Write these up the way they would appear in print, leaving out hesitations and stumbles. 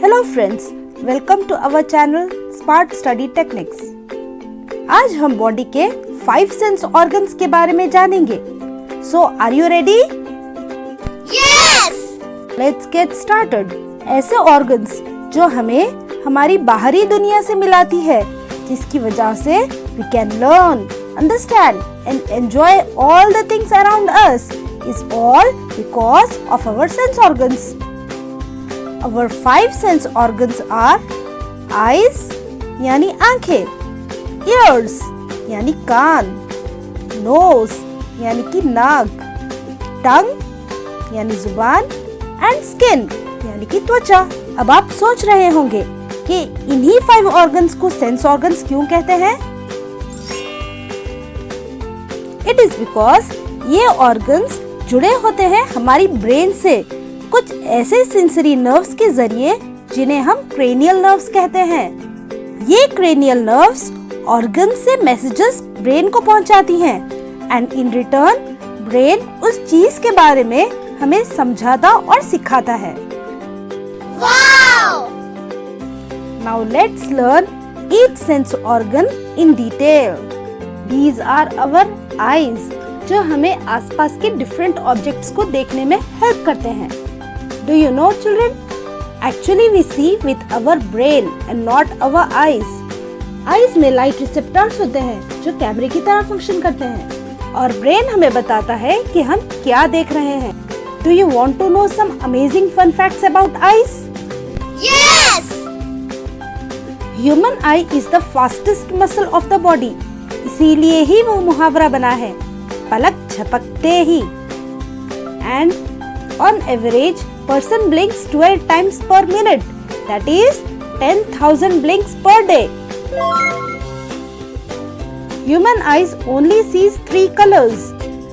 Hello friends, welcome to our channel smart study techniques. आज हम body के 5 sense organs के बारे में जानेंगे। So are you ready? Yes! Let's get started. ऐसे ऑर्गन्स जो हमें हमारी बाहरी दुनिया से मिलाती है, जिसकी वजह से we can learn, understand and enjoy all the things around us is all because of our sense organs. Our 5 sense organs are eyes यानी आंखें, ears यानी कान, nose यानी कि नाक, tongue यानी जुबान and skin यानी कि त्वचा। अब आप सोच रहे होंगे कि इन्हीं 5 ऑर्गन्स को सेंस ऑर्गन्स क्यों कहते हैं? इट इज बिकॉज ये ऑर्गन्स जुड़े होते हैं हमारी ब्रेन से कुछ ऐसे सेंसरी नर्व्स के जरिए जिन्हें हम क्रेनियल नर्व्स कहते हैं। ये क्रेनियल नर्व्स ऑर्गन से मैसेजेस ब्रेन को पहुंचाती हैं एंड इन रिटर्न ब्रेन उस चीज के बारे में हमें समझाता और सिखाता है। Wow! Now let's learn each sense organ in detail. These are our eyes, जो हमें आसपास के डिफरेंट ऑब्जेक्ट्स को देखने में हेल्प करते हैं। Do you know, children? Actually, we see with our brain and not our eyes. Eyes में लाइट रिसेप्टर्स होते हैं जो कैमरे की तरह फंक्शन करते हैं और ब्रेन हमें बताता है कि हम क्या देख रहे हैं। Do you want to know some amazing fun facts about eyes? Yes! Human eye is the fastest muscle of the body. इसीलिए ही वो मुहावरा बना है, पलक झपकते ही। And on average, person blinks 12 times per minute. That is 10,000 blinks per day. Human eyes only sees 3 colors: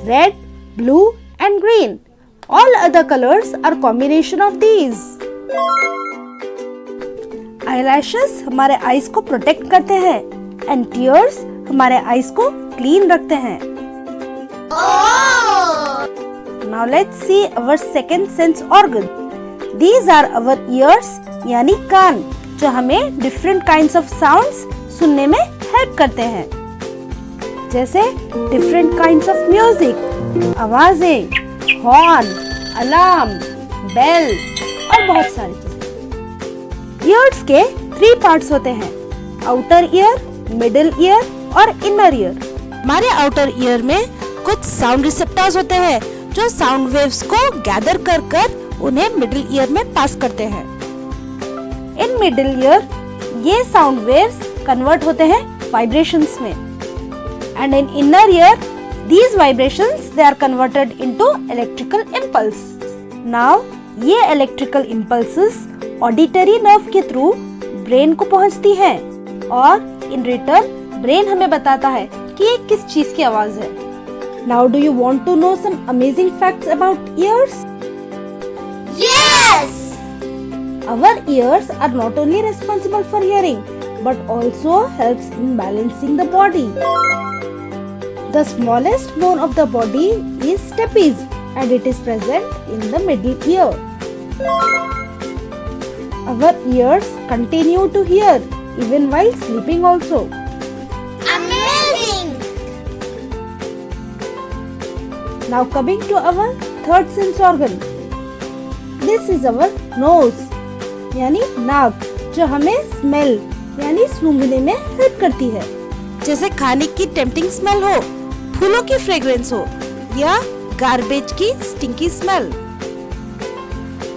red, blue and green. All other colors are combination of these. Eyelashes हमारे eyes को protect करते हैं and tears हमारे eyes को clean रखते हैं। Now let's see our second sense organ. These are our ears यानी कान, जो हमें different kinds of sounds सुनने में help करते हैं, जैसे different kinds of music, आवाजें, horn, alarm, bell और बहुत सारी चीजें। Ears के 3 parts होते हैं: outer ear, middle ear और inner ear। हमारे outer ear में कुछ sound receptors होते हैं जो साउंड वेव्स को गैदर कर उन्हें मिडिल ईयर में पास करते हैं। इन मिडिल ईयर ये साउंड वेव्स कन्वर्ट होते हैं वाइब्रेशंस में and in inner ear these vibrations they are converted into electrical impulse. Now ये इलेक्ट्रिकल इम्पल्सेस ऑडिटरी नर्व के थ्रू ब्रेन को पहुंचती हैं और इन रिटर्न ब्रेन हमें बताता है कि ये किस चीज की आवाज है। Now do you want to know some amazing facts about ears? Yes! Our ears are not only responsible for hearing but also helps in balancing the body. The smallest bone of the body is stapes and it is present in the middle ear. Our ears continue to hear even while sleeping also. Now coming to our third sense organ. This is our nose यानी नाक, जो हमें smell यानी सूंघने में help करती है, जैसे खाने की टेम्पटिंग स्मेल हो, फूलों की फ्रेग्रेंस हो या गार्बेज की स्टिंकी स्मेल।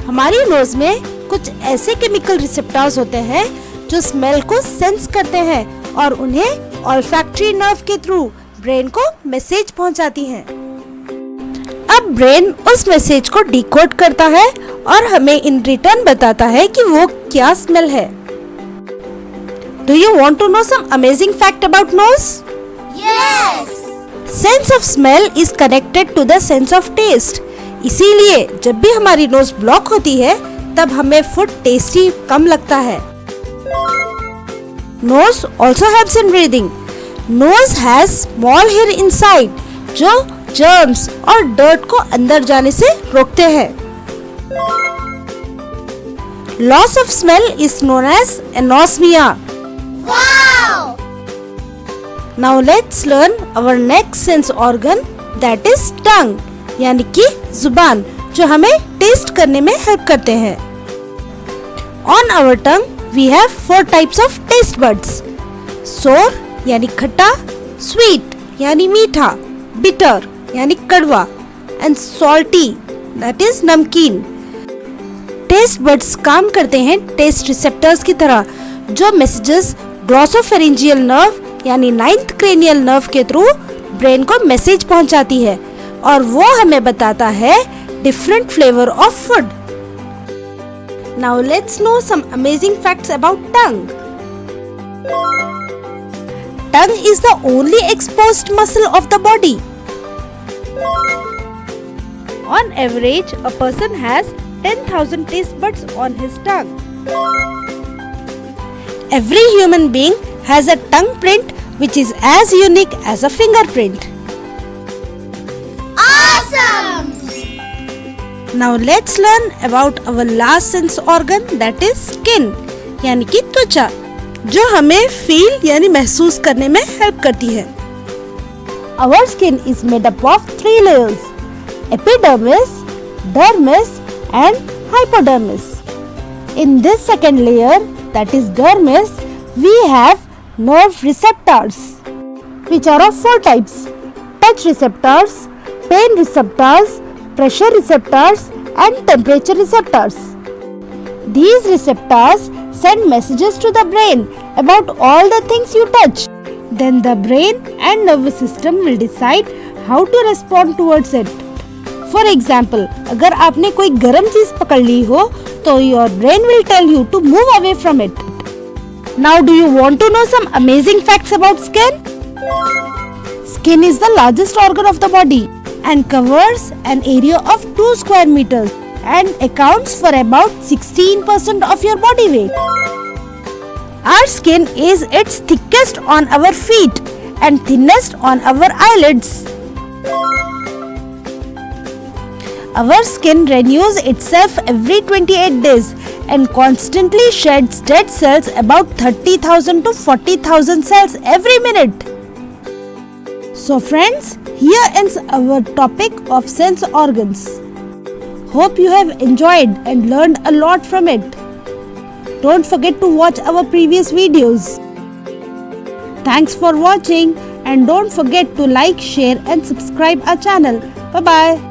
हमारी नोज में कुछ ऐसे केमिकल रिसेप्टर्स होते हैं जो स्मेल को सेंस करते हैं और उन्हें ऑल्फैक्टरी नर्व के थ्रू ब्रेन को मैसेज पहुंचाती हैं। अब ब्रेन उस मैसेज को डिकोड करता है और हमें इन रिटर्न बताता है कि वो क्या स्मेल है। Do you want to know some amazing fact about nose? Yes! Sense of smell is connected to the sense of taste. इसीलिए जब भी हमारी नोज ब्लॉक होती है तब हमें फूड टेस्टी कम लगता है। Nose also helps in breathing. Nose has small hair inside जो जर्म्स और डर्ट को अंदर जाने से रोकते हैं। Loss of smell is known as anosmia. Wow! Now let's learn our next sense organ, that is tongue, यानी कि जुबान, जो हमें टेस्ट करने में हेल्प करते हैं. On our tongue we have 4 types of taste buds. Sour यानी खट्टा, sweet यानी मीठा, bitter यानी कड़वा, and salty that is नमकीन. टेस्ट बड्स काम करते हैं टेस्ट रिसेप्टर्स की तरह, जो मैसेजेस ग्लॉसोफेरिंजियल नर्व यानी 9th क्रेनियल नर्व के थ्रू ब्रेन को मैसेज पहुंचाती है और वो हमें बताता है different flavour of food. Now let's know some amazing facts about tongue. Tongue is the only exposed muscle of the body. On average, a person has 10,000 taste buds on his tongue. Every human being has a tongue print which is as unique as a fingerprint. Awesome! Now let's learn about our last sense organ, that is skin, यानी कि त्वचा, जो हमें feel यानी महसूस करने में help करती है. Our skin is made up of 3 layers: epidermis, dermis and hypodermis. In this second layer, that is dermis, we have nerve receptors, which are of 4 types: touch receptors, pain receptors, pressure receptors and temperature receptors. These receptors send messages to the brain about all the things you touch. Then the brain and nervous system will decide how to respond towards it. For example, अगर आपने कोई गर्म चीज पकड़ ली हो तो your brain will tell you to move away from it. Now do you want to know some amazing facts about skin? Skin is the largest organ of the body and covers an area of 2 square meters and accounts for about 16% of your body weight. Our skin is its thickest on our feet and thinnest on our eyelids. Our skin renews itself every 28 days and constantly sheds dead cells, about 30,000 to 40,000 cells every minute. So friends, here ends our topic of sense organs. Hope you have enjoyed and learned a lot from it. Don't forget to watch our previous videos. Thanks for watching and don't forget to like, share and subscribe our channel. Bye bye.